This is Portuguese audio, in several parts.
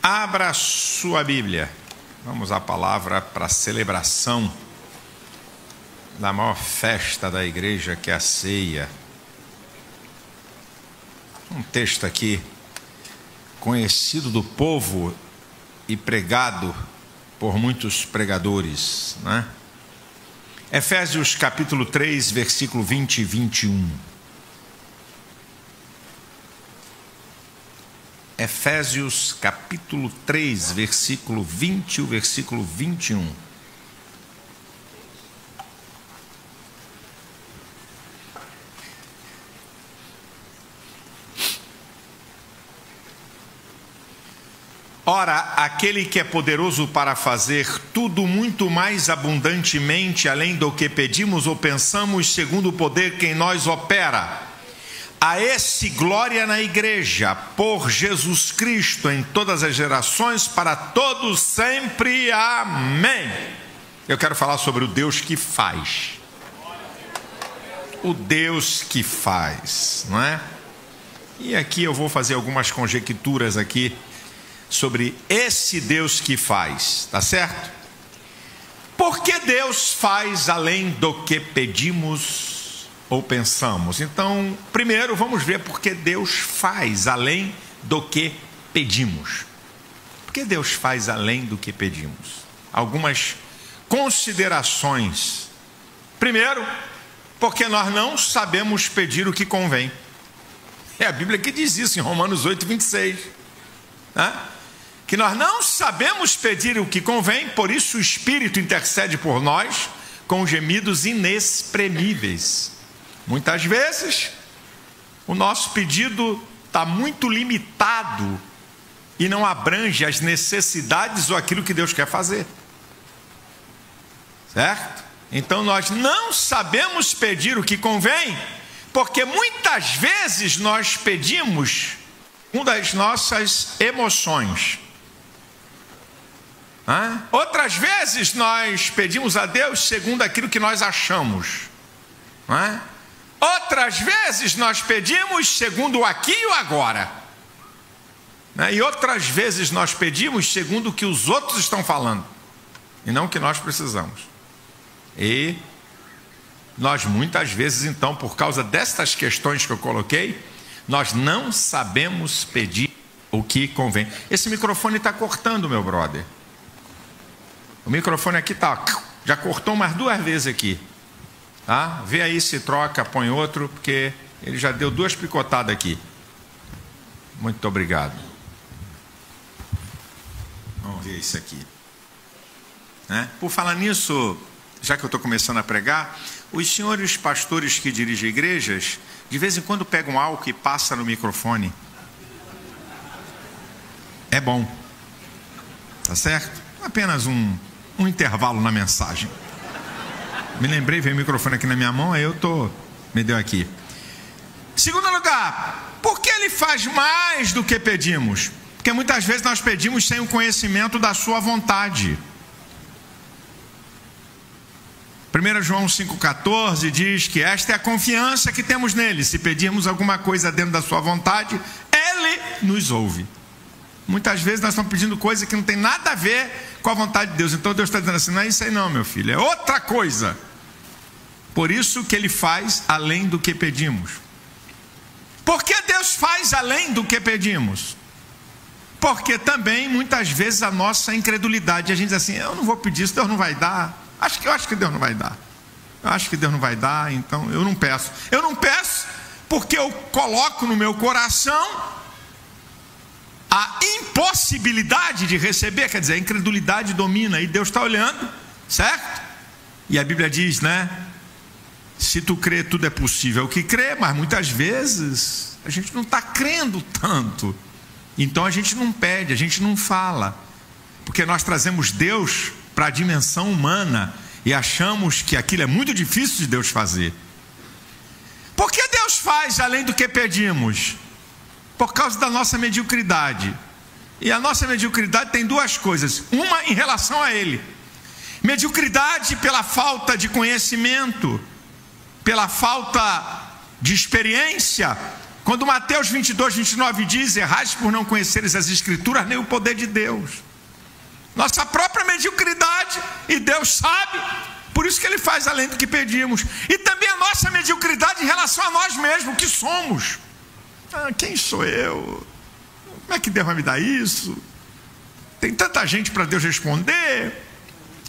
Abra sua Bíblia. Vamos à palavra para a celebração da maior festa da igreja, que é a ceia. Um texto aqui conhecido do povo e pregado por muitos pregadores, né? Efésios capítulo 3, versículo 20 e 21. Efésios capítulo 3, versículo 20 e o versículo 21. Ora, aquele que é poderoso para fazer tudo muito mais abundantemente, além do que pedimos ou pensamos, segundo o poder que em nós opera, a esse glória na igreja, por Jesus Cristo, em todas as gerações, para todos sempre. Amém. Eu quero falar sobre o Deus que faz. O Deus que faz, não é? E aqui eu vou fazer algumas conjecturas aqui sobre esse Deus que faz, tá certo? Porque Deus faz além do que pedimos ou pensamos. Então, primeiro vamos ver porque Deus faz além do que pedimos. Porque Deus faz além do que pedimos. Algumas considerações. Primeiro, porque nós não sabemos pedir o que convém. É a Bíblia que diz isso em Romanos 8, 26. Né? Que nós não sabemos pedir o que convém, por isso o Espírito intercede por nós com gemidos inexprimíveis. Muitas vezes, o nosso pedido está muito limitado e não abrange as necessidades ou aquilo que Deus quer fazer. Certo? Então nós não sabemos pedir o que convém, porque muitas vezes nós pedimos uma das nossas emoções. Outras vezes nós pedimos a Deus segundo aquilo que nós achamos. Outras vezes nós pedimos segundo o aqui e o agora. E outras vezes nós pedimos segundo o que os outros estão falando, e não o que nós precisamos. E nós muitas vezes, então, por causa destas questões que eu coloquei, nós não sabemos pedir o que convém. Esse microfone está cortando, meu brother. O microfone aqui está, já cortou umas 2 vezes aqui. Tá? Vê aí se troca, põe outro, porque ele já deu 2 picotadas aqui. Muito obrigado. Vamos ver isso aqui. Por falar nisso, já que eu estou começando a pregar, os senhores pastores que dirigem igrejas, de vez em quando pegam álcool e passam no microfone. É bom. Tá certo? Apenas um intervalo na mensagem. Me lembrei, veio o microfone aqui na minha mão, aí me deu aqui. Segundo lugar, por que ele faz mais do que pedimos? Porque muitas vezes nós pedimos sem o conhecimento da sua vontade. 1 João 5,14 diz que esta é a confiança que temos nele. Se pedirmos alguma coisa dentro da sua vontade, ele nos ouve. Muitas vezes nós estamos pedindo coisa que não tem nada a ver com a vontade de Deus. Então Deus está dizendo assim, não é isso aí não, meu filho, é outra coisa. Por isso que ele faz além do que pedimos. Por que Deus faz além do que pedimos? Porque também muitas vezes a nossa incredulidade, a gente diz assim, eu não vou pedir isso, Deus não vai dar. Eu acho que Deus não vai dar. Eu acho que Deus não vai dar, então eu não peço. Eu não peço porque eu coloco no meu coração a impossibilidade de receber, quer dizer, a incredulidade domina, e Deus está olhando, certo? E a Bíblia diz, né? Se tu crê, tudo é possível. O que crê, mas muitas vezes a gente não está crendo tanto. Então a gente não pede, a gente não fala, porque nós trazemos Deus para a dimensão humana e achamos que aquilo é muito difícil de Deus fazer. Por que Deus faz além do que pedimos? Por causa da nossa mediocridade. E a nossa mediocridade tem 2 coisas. Uma em relação a Ele. Mediocridade pela falta de conhecimento, pela falta de experiência, Quando Mateus 22, 29 diz: errais por não conheceres as Escrituras nem o poder de Deus. Nossa própria mediocridade, e Deus sabe, por isso que Ele faz além do que pedimos. E também a nossa mediocridade em relação a nós mesmos, o que somos. Quem sou eu? Como é que Deus vai me dar isso? Tem tanta gente para Deus responder.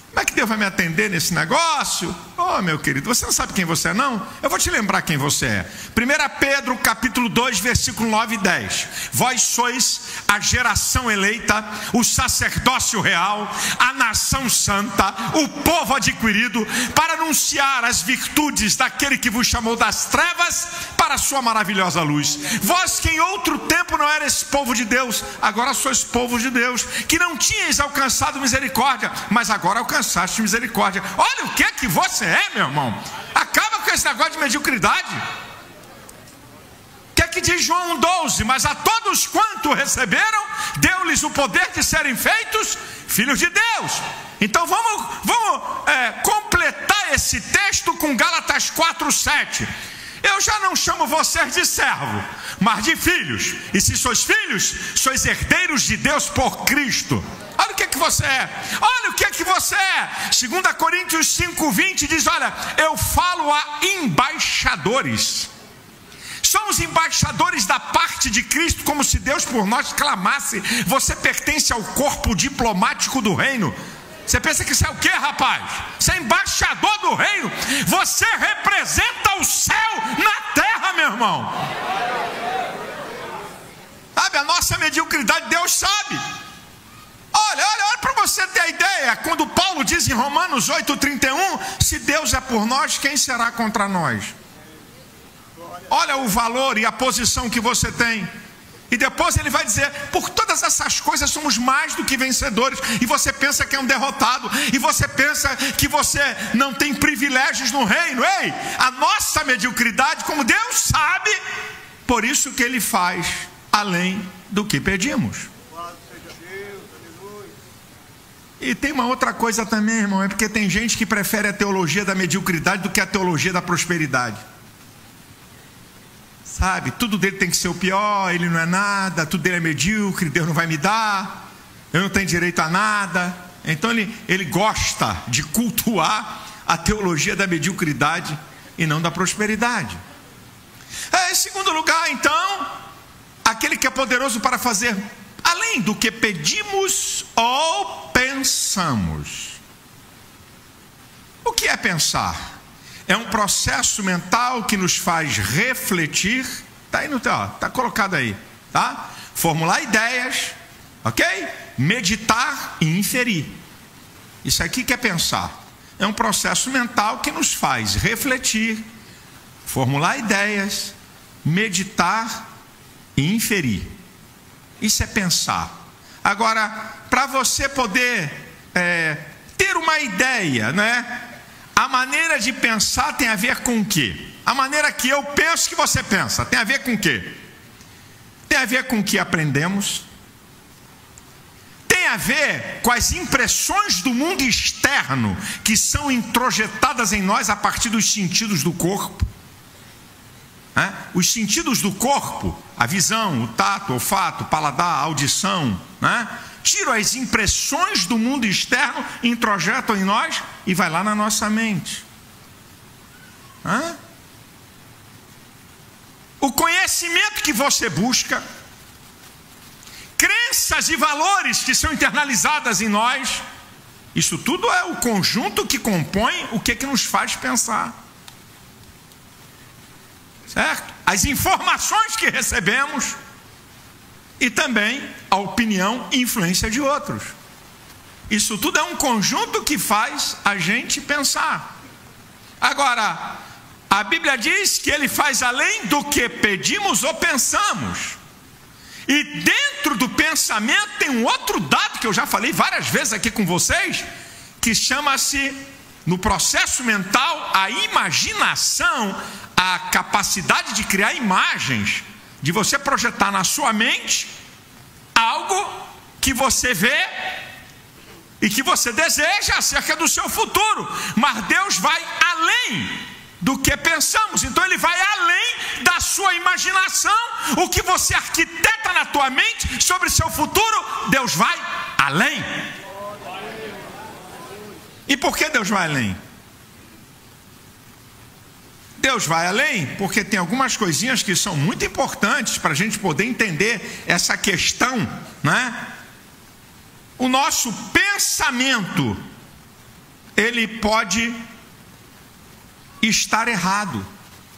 Como é que Deus vai me atender nesse negócio? Oh, meu querido, você não sabe quem você é, não? Eu vou te lembrar quem você é. 1 Pedro, capítulo 2, versículo 9 e 10. Vós sois a geração eleita, o sacerdócio real, a nação santa, o povo adquirido, para anunciar as virtudes daquele que vos chamou das trevas para a sua maravilhosa luz. Vós que em outro tempo não erais povo de Deus, agora sois povo de Deus, que não tinhais alcançado misericórdia, mas agora alcançaste misericórdia. Olha o que é que você é, meu irmão. Acaba com esse negócio de mediocridade. O que é que diz João 12? Mas a todos quanto receberam, deu-lhes o poder de serem feitos filhos de Deus. Então vamos completar esse texto com Gálatas 4:7. Eu já não chamo vocês de servo, mas de filhos. E se sois filhos, sois herdeiros de Deus por Cristo. Olha o que é que você é. Olha o que é que você é. 2 Coríntios 5:20 diz: olha, eu falo a embaixadores. Somos embaixadores da parte de Cristo, como se Deus por nós clamasse: você pertence ao corpo diplomático do reino. Você pensa que isso é o que, rapaz? Você é embaixador do reino. Você representa o céu na terra, meu irmão. Sabe, a nossa mediocridade, Deus sabe. Olha para você ter a ideia. Quando Paulo diz em Romanos 8:31, se Deus é por nós, quem será contra nós? Olha o valor e a posição que você tem. E depois ele vai dizer: por todas essas coisas somos mais do que vencedores. E você pensa que é um derrotado, e você pensa que você não tem privilégios no reino. Ei, a nossa mediocridade, como Deus sabe, por isso que Ele faz além do que pedimos. E tem uma outra coisa também, irmão, é porque tem gente que prefere a teologia da mediocridade do que a teologia da prosperidade. Sabe, tudo dele tem que ser o pior, ele não é nada, tudo dele é medíocre, Deus não vai me dar, eu não tenho direito a nada. Então ele gosta de cultuar a teologia da mediocridade e não da prosperidade. Em segundo lugar, então, aquele que é poderoso para fazer além do que pedimos ou pensamos. O que é pensar? É um processo mental que nos faz refletir. Está aí tá colocado aí, tá? Formular ideias, ok? Meditar e inferir. Isso aqui que é pensar. É um processo mental que nos faz refletir, formular ideias, meditar e inferir. Isso é pensar. Agora, para você poder ter uma ideia, né? A maneira de pensar tem a ver com o quê? A maneira que eu penso que você pensa tem a ver com o quê? Tem a ver com o que aprendemos. Tem a ver com as impressões do mundo externo que são introjetadas em nós a partir dos sentidos do corpo. Os sentidos do corpo, a visão, o tato, o olfato, o paladar, a audição, tiram as impressões do mundo externo, introjetam em nós e vai lá na nossa mente. O conhecimento que você busca, crenças e valores que são internalizadas em nós, isso tudo é o conjunto que compõe o que nos faz pensar. Certo? As informações que recebemos e também a opinião e influência de outros. Isso tudo é um conjunto que faz a gente pensar. Agora, a Bíblia diz que Ele faz além do que pedimos ou pensamos. E dentro do pensamento tem um outro dado que eu já falei várias vezes aqui com vocês, que chama-se, no processo mental, a imaginação, a capacidade de criar imagens, de você projetar na sua mente algo que você vê e que você deseja acerca do seu futuro. Mas Deus vai além do que pensamos. Então ele vai além da sua imaginação. O que você arquiteta na tua mente sobre seu futuro, Deus vai além. E por que Deus vai além? Deus vai além porque tem algumas coisinhas que são muito importantes para a gente poder entender essa questão, né? O nosso pensamento, ele pode estar errado.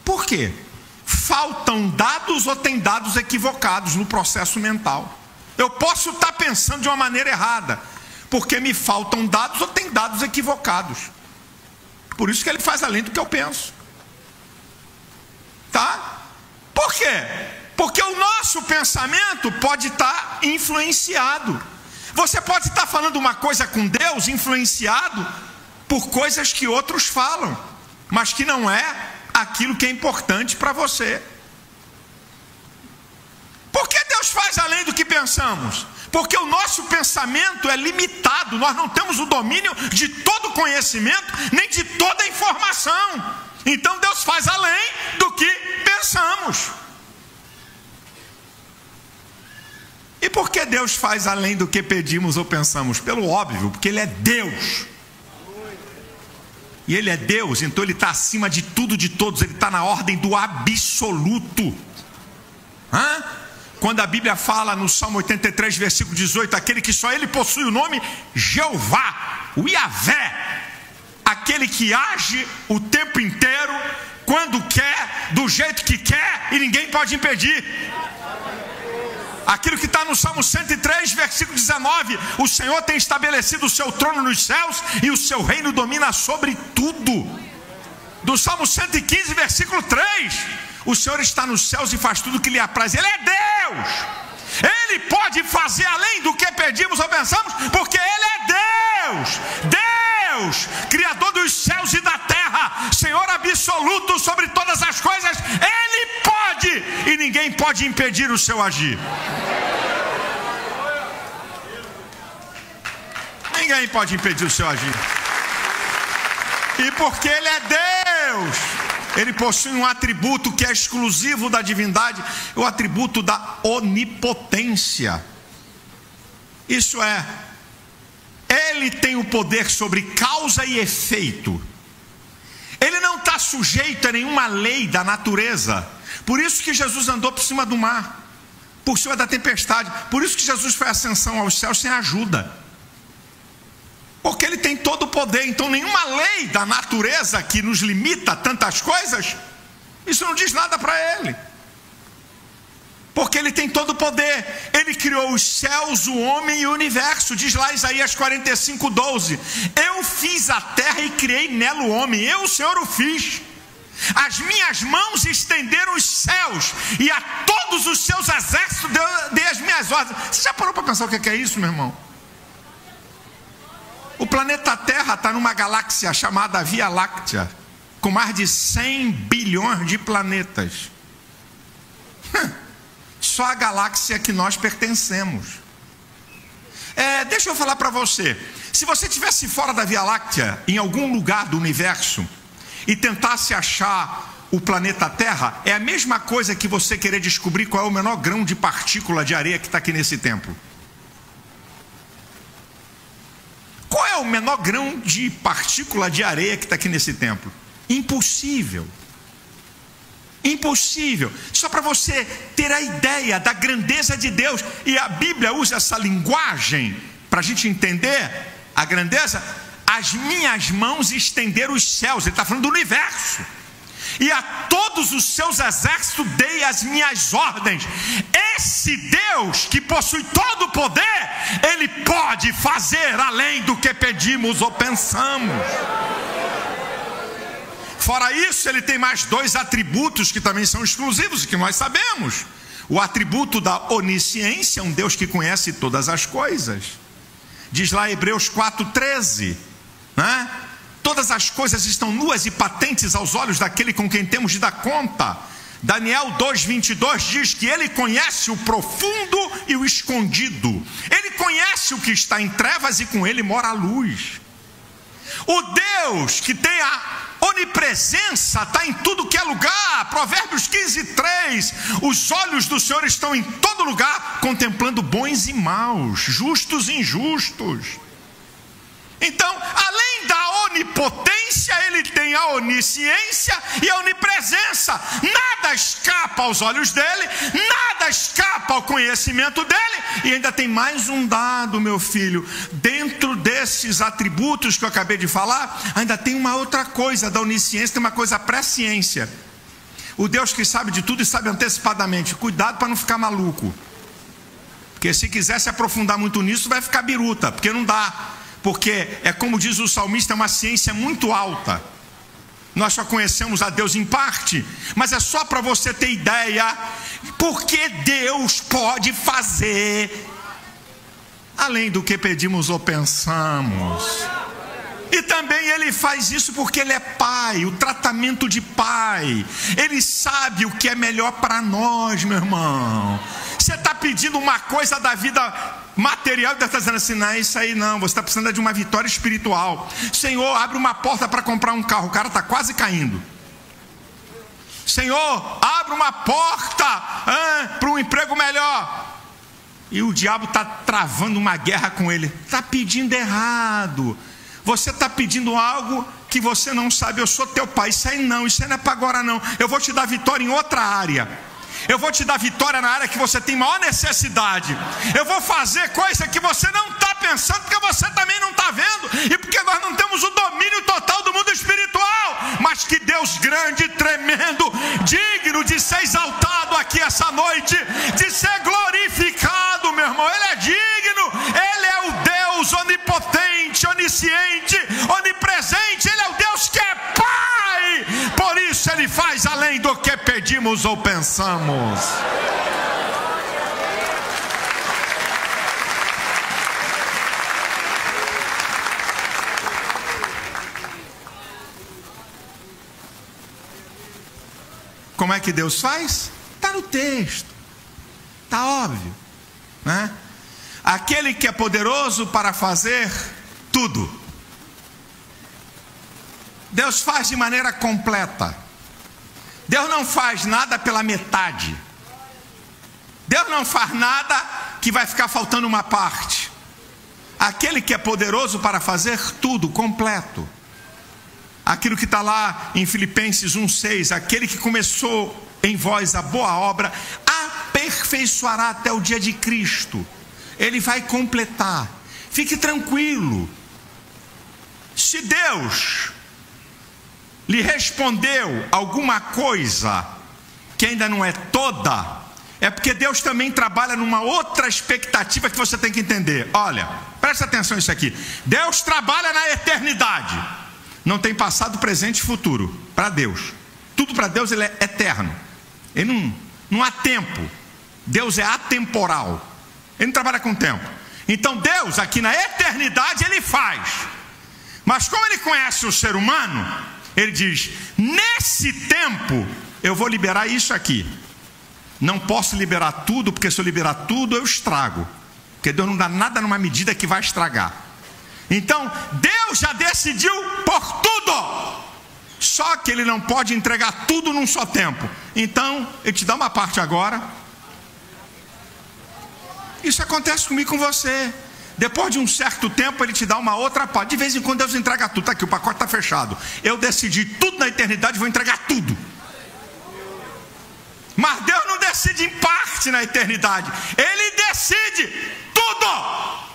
Por quê? Faltam dados ou tem dados equivocados no processo mental. Eu posso estar pensando de uma maneira errada, porque me faltam dados ou tem dados equivocados. Por isso que ele faz além do que eu penso. Tá? Por quê? Porque o nosso pensamento pode estar influenciado. Você pode estar falando uma coisa com Deus, influenciado por coisas que outros falam, mas que não é aquilo que é importante para você. Por que Deus faz além do que pensamos? Porque o nosso pensamento é limitado. Nós não temos o domínio de todo conhecimento, nem de toda informação. Então Deus faz além do que pensamos. E por que Deus faz além do que pedimos ou pensamos? Pelo óbvio, porque Ele é Deus. E Ele é Deus, então Ele está acima de tudo, de todos. Ele está na ordem do absoluto. Quando a Bíblia fala no Salmo 83, versículo 18, aquele que só Ele possui o nome Jeová, o Iavé, aquele que age o tempo inteiro, quando quer, do jeito que quer, e ninguém pode impedir. Aquilo que está no Salmo 103, versículo 19, o Senhor tem estabelecido o seu trono nos céus e o seu reino domina sobre tudo. Do Salmo 115, versículo 3, o Senhor está nos céus e faz tudo o que lhe apraz. Ele é Deus. Ele pode fazer além do que pedimos ou pensamos, porque Ele é Deus. Deus, Criador dos céus e da terra, Senhor absoluto sobre todas as coisas. Ele pode, e ninguém pode impedir o seu agir. Ninguém pode impedir o seu agir. E porque Ele é Deus, Ele possui um atributo que é exclusivo da divindade, o atributo da onipotência. Isso é, Ele tem o poder sobre causa e efeito. Ele não está sujeito a nenhuma lei da natureza. Por isso que Jesus andou por cima do mar, por cima da tempestade. Por isso que Jesus foi ascensão aos céus sem ajuda, porque Ele tem todo o poder. Então nenhuma lei da natureza que nos limita a tantas coisas, isso não diz nada para Ele, porque Ele tem todo o poder. Ele criou os céus, o homem e o universo. Diz lá Isaías 45, 12: eu fiz a terra e criei nela o homem, eu, o Senhor, o fiz. As minhas mãos estenderam os céus, e a todos os seus exércitos dei as minhas ordens. Você já parou para pensar o que é isso, meu irmão? O planeta Terra está numa galáxia chamada Via Láctea, com mais de 100 bilhões de planetas. Só a galáxia que nós pertencemos. Deixa eu falar para você. Se você estivesse fora da Via Láctea, em algum lugar do universo, e tentasse achar o planeta Terra, é a mesma coisa que você querer descobrir qual é o menor grão de partícula de areia que está aqui nesse templo. Qual é o menor grão de partícula de areia que está aqui nesse templo? Impossível. Impossível. Só para você ter a ideia da grandeza de Deus. E a Bíblia usa essa linguagem para a gente entender a grandeza. As minhas mãos estenderam os céus. Ele está falando do universo. E a todos os seus exércitos dei as minhas ordens. Esse Deus que possui todo o poder, Ele pode fazer além do que pedimos ou pensamos. Fora isso, Ele tem mais dois atributos que também são exclusivos e que nós sabemos. O atributo da onisciência, um Deus que conhece todas as coisas. Diz lá Hebreus 4,13, né? Todas as coisas estão nuas e patentes aos olhos daquele com quem temos de dar conta. Daniel 2,22 diz que Ele conhece o profundo e o escondido. Ele conhece o que está em trevas e com Ele mora a luz. O Deus que tem a onipresença está em tudo que é lugar. Provérbios 15:3. Os olhos do Senhor estão em todo lugar, contemplando bons e maus, justos e injustos. Então, além da onipotência, ele tem a onisciência e a onipresença. Nada escapa aos olhos dele, nada escapa ao conhecimento dele. E ainda tem mais um dado, meu filho. Dentro desses atributos que eu acabei de falar, ainda tem uma outra coisa da onisciência, tem uma coisa pré-ciência. O Deus que sabe de tudo e sabe antecipadamente. Cuidado para não ficar maluco, porque se quiser se aprofundar muito nisso, vai ficar biruta, porque não dá. Porque é como diz o salmista, é uma ciência muito alta. Nós só conhecemos a Deus em parte, mas é só para você ter ideia, porque Deus pode fazer além do que pedimos ou pensamos. E também ele faz isso porque ele é pai, o tratamento de pai. Ele sabe o que é melhor para nós, meu irmão. Você está pedindo uma coisa da vida material, Deus está dizendo assim: não, isso aí não, você está precisando de uma vitória espiritual. Senhor, abre uma porta para comprar um carro, o cara está quase caindo. Senhor, abre uma porta para um emprego melhor. E o diabo está travando uma guerra com ele. Está pedindo errado. Você está pedindo algo que você não sabe. Eu sou teu pai, isso aí não é para agora não. Eu vou te dar vitória em outra área. Eu vou te dar vitória na área que você tem maior necessidade. Eu vou fazer coisa que você não está pensando, porque você também não está vendo, e porque nós não temos o domínio total do mundo espiritual. Mas que Deus grande, tremendo, digno de ser exaltado aqui essa noite, de ser glorificado, meu irmão. Ele é digno, ele é o Deus onipotente, onisciente, onipresente. Ele é o Deus que é Pai. Por isso ele faz além do que pedimos ou pensamos. Como é que Deus faz? Está no texto, está óbvio, né? Aquele que é poderoso para fazer tudo. Deus faz de maneira completa. Deus não faz nada pela metade. Deus não faz nada que vai ficar faltando uma parte. Aquele que é poderoso para fazer tudo, completo. Aquilo que está lá em Filipenses 1:6, aquele que começou em vós a boa obra, aperfeiçoará até o dia de Cristo. Ele vai completar. Fique tranquilo. Se Deus lhe respondeu alguma coisa que ainda não é toda, é porque Deus também trabalha numa outra expectativa que você tem que entender. Olha, presta atenção nisso aqui. Deus trabalha na eternidade. Não tem passado, presente e futuro. Para Deus, tudo para Deus ele é eterno. Ele não há tempo. Deus é atemporal. Ele não trabalha com tempo. Então Deus aqui na eternidade ele faz. Mas como ele conhece o ser humano, ele diz: nesse tempo eu vou liberar isso aqui. Não posso liberar tudo, porque se eu liberar tudo eu estrago. Porque Deus não dá nada numa medida que vai estragar. Então Deus já decidiu por tudo. Só que ele não pode entregar tudo num só tempo. Então ele te dá uma parte agora. Isso acontece comigo, com você. Depois de um certo tempo ele te dá uma outra parte. De vez em quando Deus entrega tudo. Está aqui, o pacote está fechado. Eu decidi tudo na eternidade, vou entregar tudo. Mas Deus não decide em parte na eternidade. Ele decide tudo.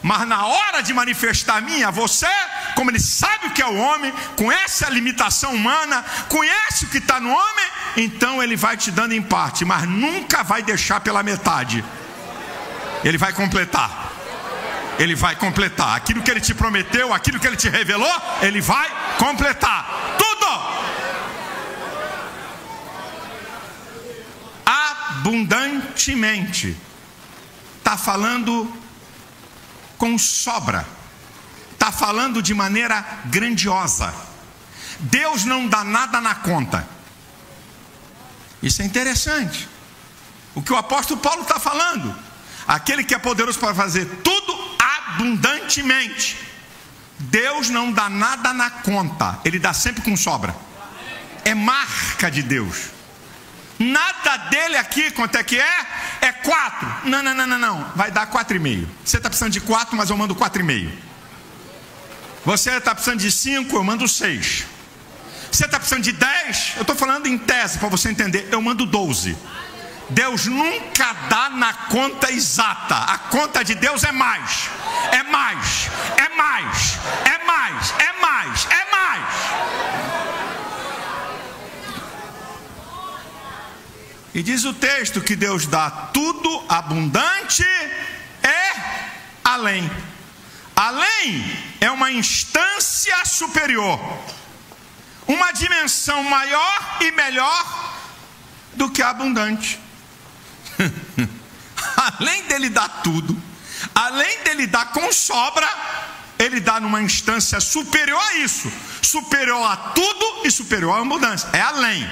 Mas na hora de manifestar a mim, a você, como ele sabe o que é o homem, conhece a limitação humana, conhece o que está no homem, então ele vai te dando em parte, mas nunca vai deixar pela metade. Ele vai completar. Ele vai completar. Aquilo que ele te prometeu, aquilo que ele te revelou, ele vai completar. Tudo. Abundantemente. Está falando com sobra. Está falando de maneira grandiosa. Deus não dá nada na conta. Isso é interessante. O que o apóstolo Paulo está falando. Aquele que é poderoso para fazer tudo abundantemente. Deus não dá nada na conta, Ele dá sempre com sobra. É marca de Deus. Nada dele aqui, quanto é que é? É 4. Não. Vai dar 4,5. Você está precisando de 4, mas eu mando 4,5. Você está precisando de 5, eu mando 6. Você está precisando de 10, eu estou falando em tese para você entender, eu mando 12. Deus nunca dá na conta exata. A conta de Deus é mais. É mais. É mais. É mais. É mais. É mais. E diz o texto que Deus dá tudo abundante e além. Além é uma instância superior, uma dimensão maior e melhor do que a abundante. Além dele dar tudo, além dele dar com sobra, ele dá numa instância superior a isso, superior a tudo e superior à abundância. É além.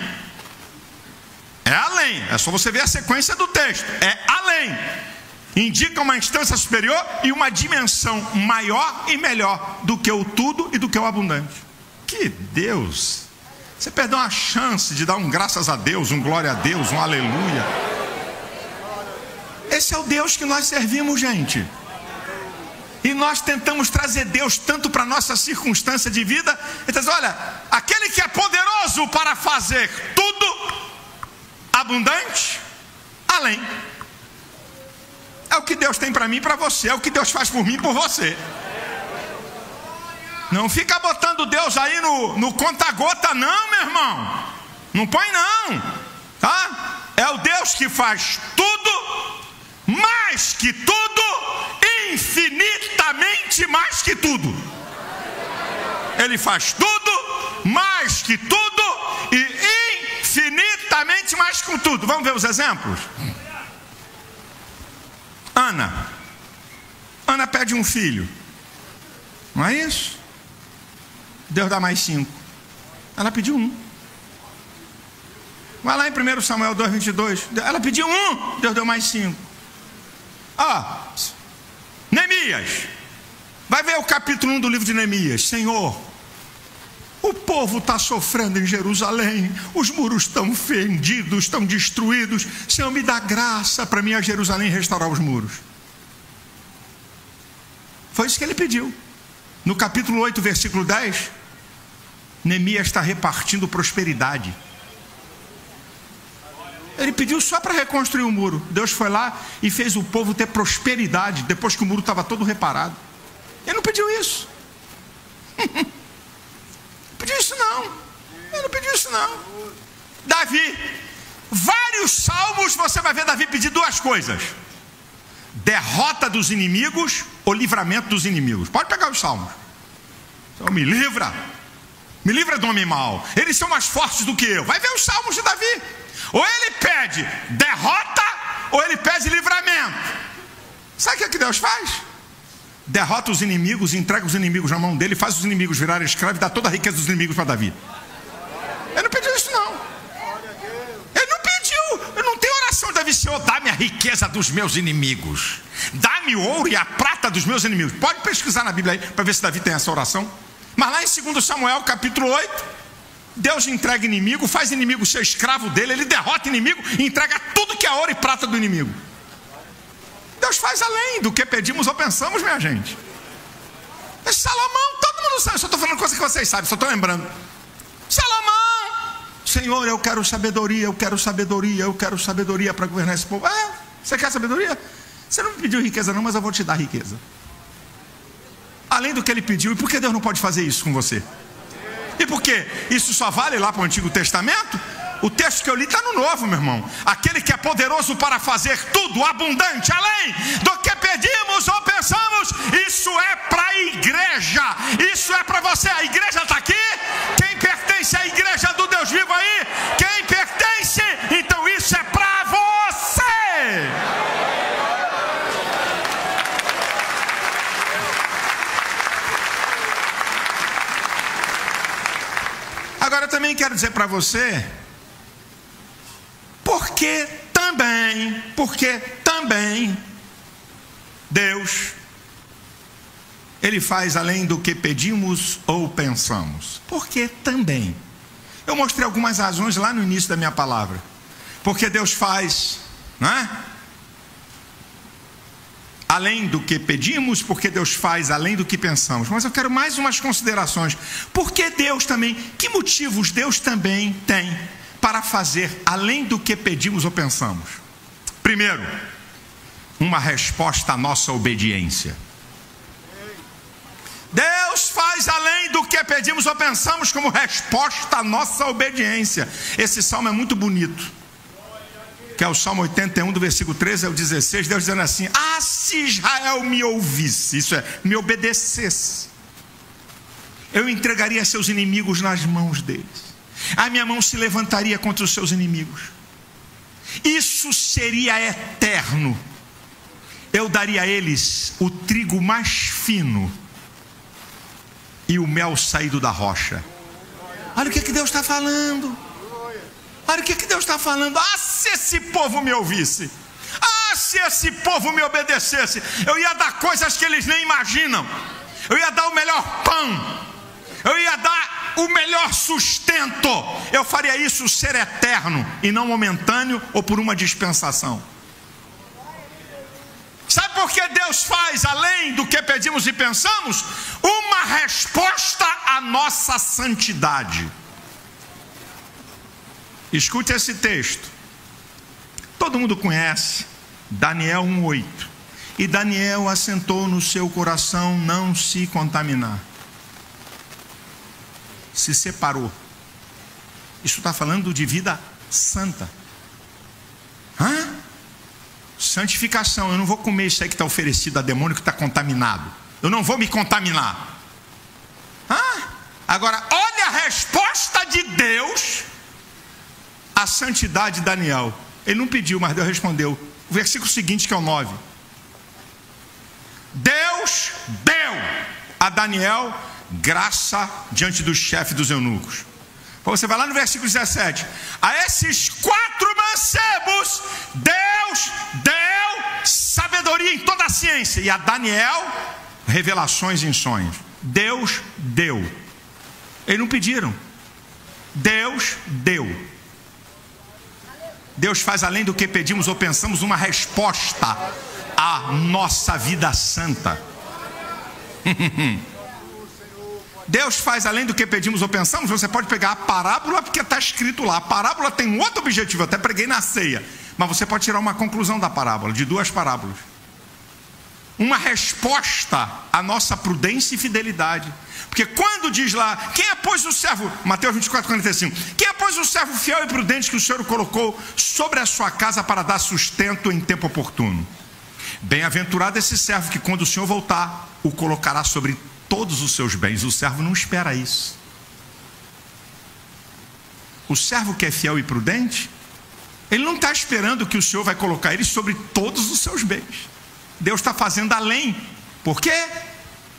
É além, é só você ver a sequência do texto. É além. Indica uma instância superior e uma dimensão maior e melhor do que o tudo e do que o abundante. Que Deus! Você perdeu uma chance de dar um graças a Deus, um glória a Deus, um aleluia. Esse é o Deus que nós servimos, gente. E nós tentamos trazer Deus tanto para a nossa circunstância de vida. Então, olha, aquele que é poderoso para fazer tudo abundante, além. É o que Deus tem para mim e para você. É o que Deus faz por mim e por você. Não fica botando Deus aí no conta-gota não, meu irmão. Não põe não, tá? É o Deus que faz tudo, mais que tudo, infinitamente mais que tudo. Ele faz tudo, mais que tudo e infinitamente mais que tudo. Vamos ver os exemplos? Ana pede um filho, não é isso? Deus dá mais 5. Ela pediu 1. Vai lá em 1 Samuel 2:22. Ela pediu 1, Deus deu mais 5. Neemias. Vai ver o capítulo 1 do livro de Neemias. Senhor, o povo está sofrendo em Jerusalém, os muros estão fendidos, estão destruídos. Senhor, me dá graça para mim a Jerusalém restaurar os muros. Foi isso que ele pediu. No capítulo 8, versículo 10, Neemias está repartindo prosperidade. Ele pediu só para reconstruir o muro. Deus foi lá e fez o povo ter prosperidade depois que o muro estava todo reparado. Ele não pediu isso. Pediu isso não. Ele não pediu isso não. Davi, vários salmos você vai ver Davi pedir 2 coisas: derrota dos inimigos ou livramento dos inimigos. Pode pegar os salmos. Então, me livra do homem mau, eles são mais fortes do que eu. Vai ver os salmos de Davi. Ou ele pede derrota ou ele pede livramento. Sabe o que Deus faz? Derrota os inimigos, entrega os inimigos na mão dele, faz os inimigos virarem escravos e dá toda a riqueza dos inimigos para Davi. Ele não pediu isso não. Ele não pediu. Eu não tenho oração de Davi: Senhor, dá-me a riqueza dos meus inimigos, dá-me o ouro e a prata dos meus inimigos. Pode pesquisar na Bíblia aí para ver se Davi tem essa oração. Mas lá em 2 Samuel capítulo 8, Deus entrega inimigo, faz inimigo ser escravo dele, ele derrota inimigo e entrega tudo que é ouro e prata do inimigo. Deus faz além do que pedimos ou pensamos, minha gente. É Salomão, todo mundo sabe, eu só estou falando coisa que vocês sabem, só estou lembrando. Salomão, Senhor, eu quero sabedoria, eu quero sabedoria, eu quero sabedoria para governar esse povo. Você quer sabedoria? Você não me pediu riqueza não, mas eu vou te dar riqueza. Além do que ele pediu. E por que Deus não pode fazer isso com você? E por quê? Isso só vale lá para o Antigo Testamento? O texto que eu li está no Novo, meu irmão. Aquele que é poderoso para fazer tudo abundante, além do que pedimos ou pensamos. Isso é para a igreja. Isso é para você. A igreja está aqui. Quem pertence à igreja do Deus vivo aí? Quem pertence? Então isso é para você. Agora eu também quero dizer para você, porque também Deus Ele faz além do que pedimos ou pensamos. Porque também. Eu mostrei algumas razões lá no início da minha palavra. Porque Deus faz, não é? Além do que pedimos, porque Deus faz além do que pensamos. Mas eu quero mais umas considerações. Porque Deus também, que motivos Deus também tem para fazer além do que pedimos ou pensamos? Primeiro, uma resposta à nossa obediência. Deus faz além do que pedimos ou pensamos como resposta à nossa obediência. Esse salmo é muito bonito, que é o Salmo 81, do versículo 13 ao 16, Deus dizendo assim: ah, se Israel me ouvisse, isso é, me obedecesse, eu entregaria seus inimigos nas mãos deles, a minha mão se levantaria contra os seus inimigos, isso seria eterno, eu daria a eles o trigo mais fino e o mel saído da rocha. Olha o que Deus está falando. Olha o que Deus está falando. Ah, se esse povo me ouvisse. Ah, se esse povo me obedecesse. Eu ia dar coisas que eles nem imaginam. Eu ia dar o melhor pão. Eu ia dar o melhor sustento. Eu faria isso ser eterno e não momentâneo ou por uma dispensação. Sabe por que Deus faz além do que pedimos e pensamos? Uma resposta à nossa santidade. Escute esse texto. Todo mundo conhece Daniel 1:8. E Daniel assentou no seu coração não se contaminar. Se separou. Isso está falando de vida santa. Santificação. Eu não vou comer isso aí que está oferecido a demônio, que está contaminado. Eu não vou me contaminar. Agora, olha a resposta de Deus à santidade de Daniel. Ele não pediu, mas Deus respondeu. O versículo seguinte, que é o 9. Deus deu a Daniel graça diante do chefe dos eunucos. Você vai lá no versículo 17. A esses 4 mancebos Deus deu sabedoria em toda a ciência, e a Daniel revelações em sonhos. Deus deu. Eles não pediram. Deus deu. Deus faz além do que pedimos ou pensamos uma resposta à nossa vida santa. Deus faz além do que pedimos ou pensamos. Você pode pegar a parábola, porque está escrito lá. A parábola tem um outro objetivo, eu até preguei na ceia. Mas você pode tirar uma conclusão da parábola, de 2 parábolas. Uma resposta à nossa prudência e fidelidade. Porque quando diz lá, quem é pois o servo, Mateus 24:45, quem é pois o servo fiel e prudente que o Senhor colocou sobre a sua casa para dar sustento em tempo oportuno? Bem-aventurado esse servo que quando o Senhor voltar, o colocará sobre todos os seus bens. O servo não espera isso. O servo que é fiel e prudente, ele não está esperando que o Senhor vai colocar ele sobre todos os seus bens. Deus está fazendo além. Por quê?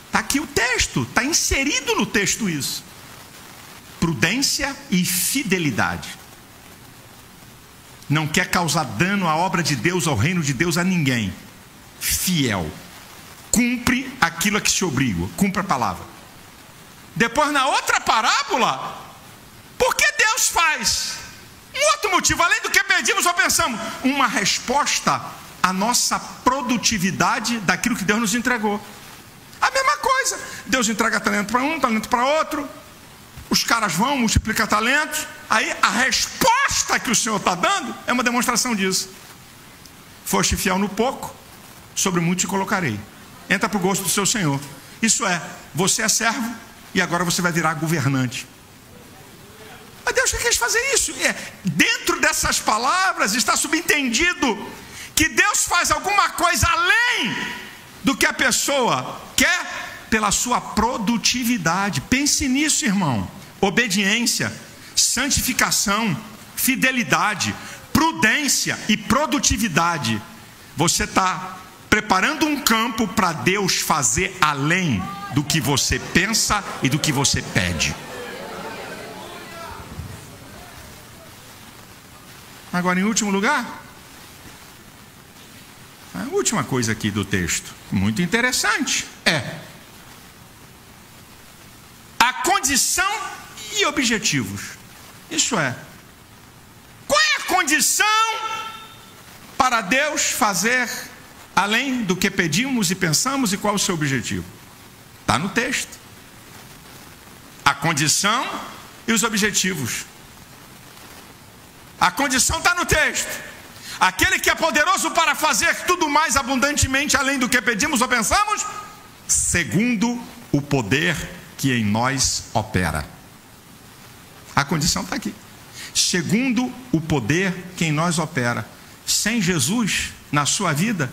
Está aqui o texto, está inserido no texto isso. Prudência e fidelidade. Não quer causar dano à obra de Deus, ao reino de Deus, a ninguém. Fiel. Cumpre aquilo a que se obriga. Cumpre a palavra. Depois, na outra parábola, por que Deus faz? Um outro motivo, além do que pedimos ou pensamos, uma resposta à nossa produtividade daquilo que Deus nos entregou. A mesma coisa. Deus entrega talento para um, talento para outro. Os caras vão, multiplicam talentos. Aí a resposta que o Senhor está dando é uma demonstração disso. Foste fiel no pouco, sobre muito te colocarei. Entra para o gosto do seu Senhor. Isso é, você é servo e agora você vai virar governante. Mas Deus quis fazer isso. Dentro dessas palavras está subentendido que Deus faz alguma coisa além do que a pessoa quer pela sua produtividade. Pense nisso, irmão. Obediência, santificação, fidelidade, prudência e produtividade. Você está preparando um campo para Deus fazer além do que você pensa e do que você pede. Agora, em último lugar, a última coisa aqui do texto, muito interessante, condição e objetivos. Isso é, qual é a condição para Deus fazer além do que pedimos e pensamos, e qual é o seu objetivo? Está no texto. A condição e os objetivos. A condição está no texto. Aquele que é poderoso para fazer tudo mais abundantemente além do que pedimos ou pensamos, segundo o poder que em nós opera. A condição está aqui. Segundo o poder que em nós opera. Sem Jesus na sua vida,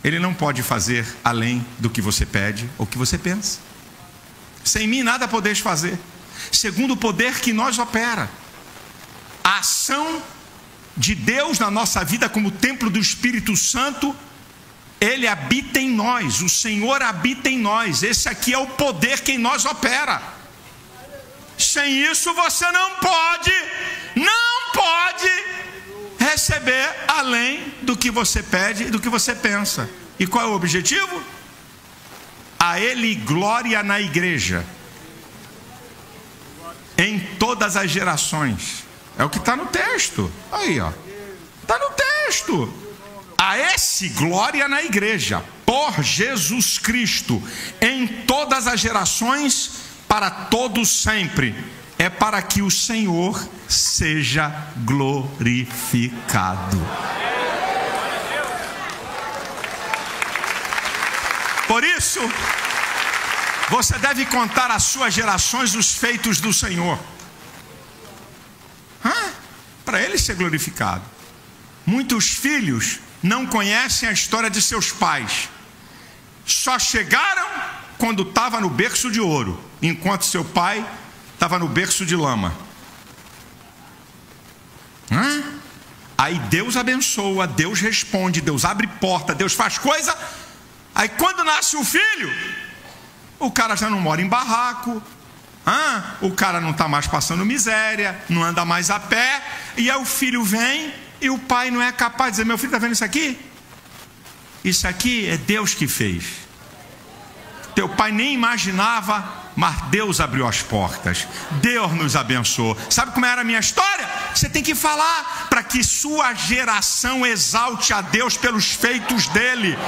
Ele não pode fazer além do que você pede ou que você pensa. Sem mim nada podeis fazer. Segundo o poder que em nós opera. A ação de Deus na nossa vida como templo do Espírito Santo, Ele habita em nós, o Senhor habita em nós. Esse aqui é o poder que em nós opera. Sem isso você não pode receber além do que você pede e do que você pensa. E qual é o objetivo? A Ele glória na igreja, em todas as gerações. É o que está no texto. Aí, ó. Está no texto. A esse glória na igreja, por Jesus Cristo, em todas as gerações, para todos sempre. É para que o Senhor seja glorificado. Por isso, você deve contar às suas gerações os feitos do Senhor. Para Ele ser glorificado. Muitos filhos não conhecem a história de seus pais. Só chegaram quando estava no berço de ouro, enquanto seu pai estava no berço de lama. Aí Deus abençoa, Deus responde, Deus abre porta, Deus faz coisa. Aí quando nasce o filho, o cara já não mora em barraco, o cara não está mais passando miséria, não anda mais a pé. E aí o filho vem e o pai não é capaz de dizer: meu filho, está vendo isso aqui? Isso aqui é Deus que fez. Teu pai nem imaginava, mas Deus abriu as portas. Deus nos abençoou. Sabe como era a minha história? Você tem que falar para que sua geração exalte a Deus pelos feitos dele.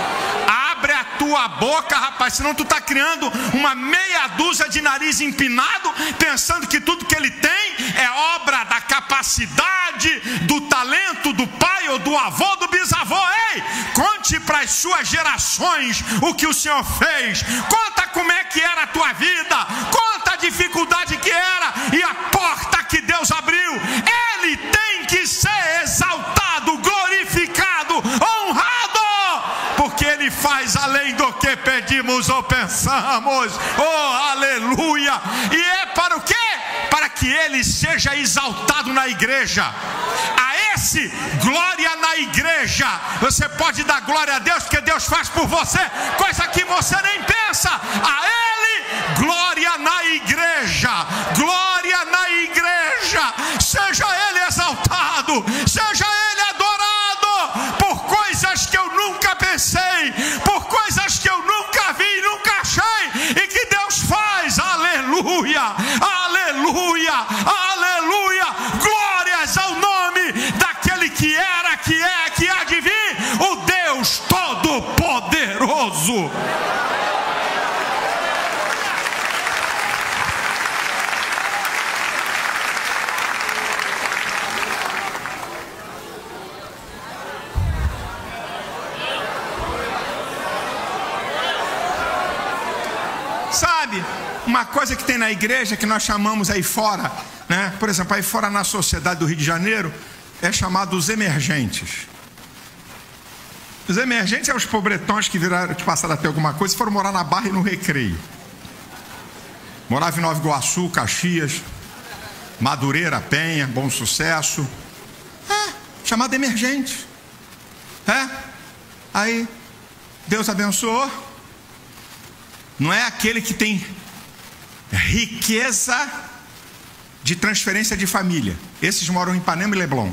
Abre a tua boca, rapaz, senão tu está criando uma meia dúzia de nariz empinado, pensando que tudo que ele tem é obra da capacidade, do talento do pai ou do avô, do bisavô. Ei, conte para as suas gerações o que o Senhor fez. Conta como é que era a tua vida, conta a dificuldade que era e a porta que Deus abriu. Ele tem que ser exaltado, glorificado, honrado, porque Ele faz além do que pedimos ou pensamos. Oh, aleluia! E é para o quê? Para que Ele seja exaltado na igreja. A esse glória na igreja. Você pode dar glória a Deus, porque Deus faz por você coisa que você nem pensa. A Ele glória na igreja. Glória na igreja. Seja Ele exaltado, seja Ele adorado por coisas que eu nunca pensei, por coisas que eu nunca vi, nunca achei, e que Deus faz. Aleluia, aleluia, aleluia. Glórias ao nome daquele que era, que é, que há de vir, o Deus Todo-Poderoso. Sabe, uma coisa que tem na igreja que nós chamamos aí fora, né? Por exemplo, aí fora na sociedade do Rio de Janeiro, é chamado os emergentes. Os emergentes são os pobretões que viraram, que passaram a ter alguma coisa e foram morar na Barra e no Recreio. Morava em Nova Iguaçu, Caxias, Madureira, Penha, Bom Sucesso. Chamado emergente. Aí Deus abençoou. Não é aquele que tem riqueza de transferência de família. Esses moram em Ipanema e Leblon.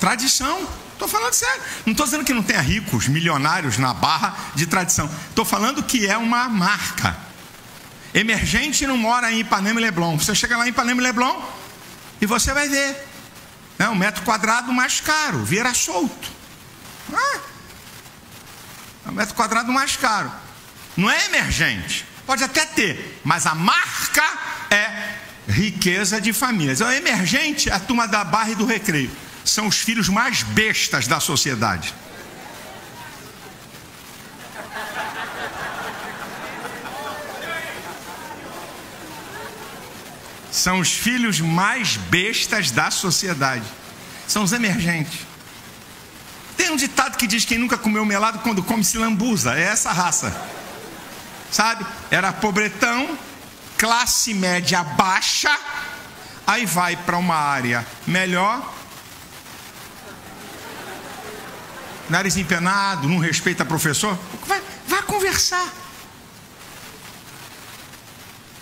Tradição. Estou falando sério. Não estou dizendo que não tenha ricos, milionários na barra de tradição. Estou falando que é uma marca. Emergente não mora em Ipanema e Leblon. Você chega lá em Ipanema e Leblon e você vai ver, né, um metro quadrado mais caro, Vieira Solto. É um metro quadrado mais caro. Não é emergente. Pode até ter, mas a marca é riqueza de famílias. O emergente é a turma da Barra e do Recreio. São os filhos mais bestas da sociedade. São os filhos mais bestas da sociedade. São os emergentes. Tem um ditado que diz: quem nunca comeu melado, quando come se lambuza. É essa raça. Sabe? Era pobretão, classe média baixa, aí vai para uma área melhor, nariz empenado, não respeita professor, vai conversar.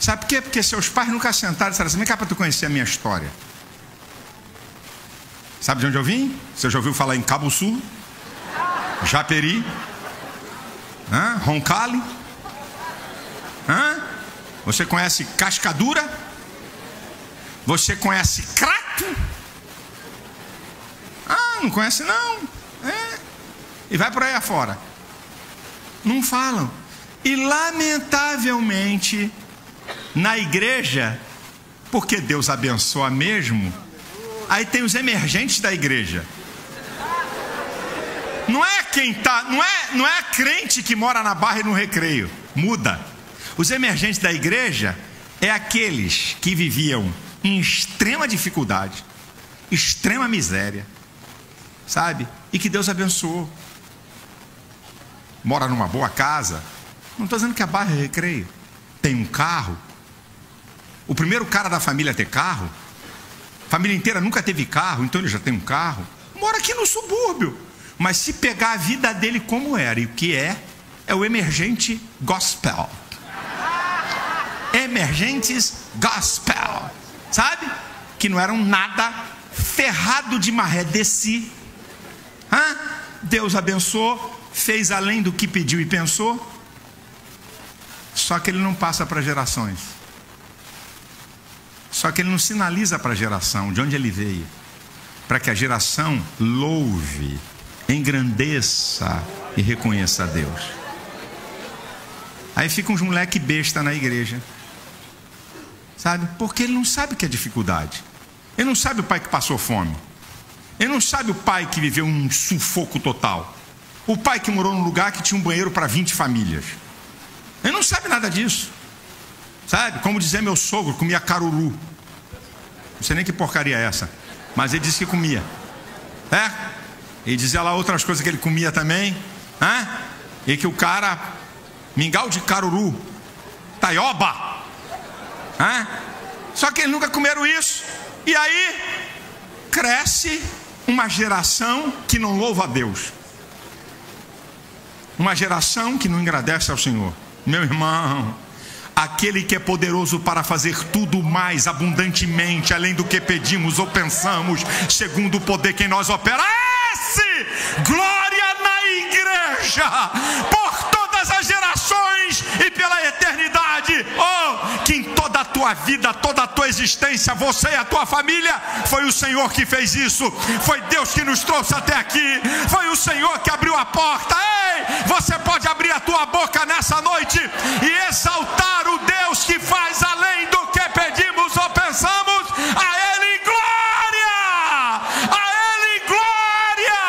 Sabe por quê? Porque seus pais nunca sentaram e disseram assim: vem cá para tu conhecer a minha história. Sabe de onde eu vim? Você já ouviu falar em Cabo Sul? Japeri? Roncalli? Você conhece Cascadura? Você conhece Crato? Não conhece não. E vai por aí afora. Não falam. E lamentavelmente na igreja, porque Deus abençoa mesmo, aí tem os emergentes da igreja. Não é quem tá, não é crente que mora na Barra e no Recreio. Muda. Os emergentes da igreja é aqueles que viviam em extrema dificuldade, extrema miséria, sabe? E que Deus abençoou. Mora numa boa casa. Não estou dizendo que a Barra e Recreio tem um carro. O primeiro cara da família a ter carro, a família inteira nunca teve carro, então ele já tem um carro. Mora aqui no subúrbio. Mas se pegar a vida dele como era, e o que é o emergente gospel. Emergentes gospel, sabe? Que não eram nada, ferrado de maré de si. Deus abençoou, fez além do que pediu e pensou. Só que ele não passa para gerações. Só que ele não sinaliza para a geração de onde ele veio, para que a geração louve, engrandeça e reconheça a Deus. Aí fica uns moleque besta na igreja, sabe? Porque ele não sabe o que é dificuldade. Ele não sabe o pai que passou fome. Ele não sabe o pai que viveu um sufoco total. O pai que morou num lugar que tinha um banheiro para 20 famílias. Ele não sabe nada disso. Sabe? Como dizia meu sogro, comia caruru. Não sei nem que porcaria é essa, mas ele disse que comia. E dizia lá outras coisas que ele comia também. E que o cara, mingau de caruru, taioba. Só que eles nunca comeram isso. E aí cresce uma geração que não louva a Deus. Uma geração que não agradece ao Senhor. Meu irmão, aquele que é poderoso para fazer tudo mais abundantemente, além do que pedimos ou pensamos, segundo o poder que em nós opera. Glória na igreja, por todas as gerações e pela eternidade. Que em toda a tua vida, toda a tua existência, você e a tua família, foi o Senhor que fez isso. Foi Deus que nos trouxe até aqui. Foi o Senhor que abriu a porta. Você pode abrir a tua boca nessa noite e exaltar o Deus que faz além do que pedimos ou pensamos. A Ele glória! A Ele glória!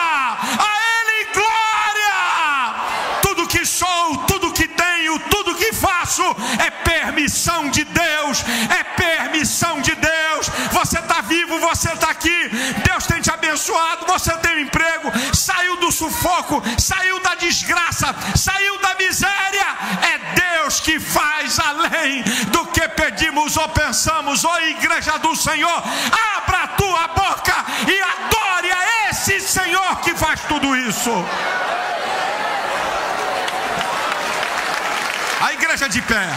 A Ele glória! Tudo que sou, tudo que tenho, tudo que faço é permissão de Deus. É permissão de Deus. Você está vivo, você está aqui. Deus tem te abençoado. Você tem um emprego. Saiu do sufoco, saiu da desgraça, saiu da miséria. É Deus que faz além do que pedimos ou pensamos. Igreja do Senhor, abra a tua boca e adore a esse Senhor que faz tudo isso. A igreja de pé.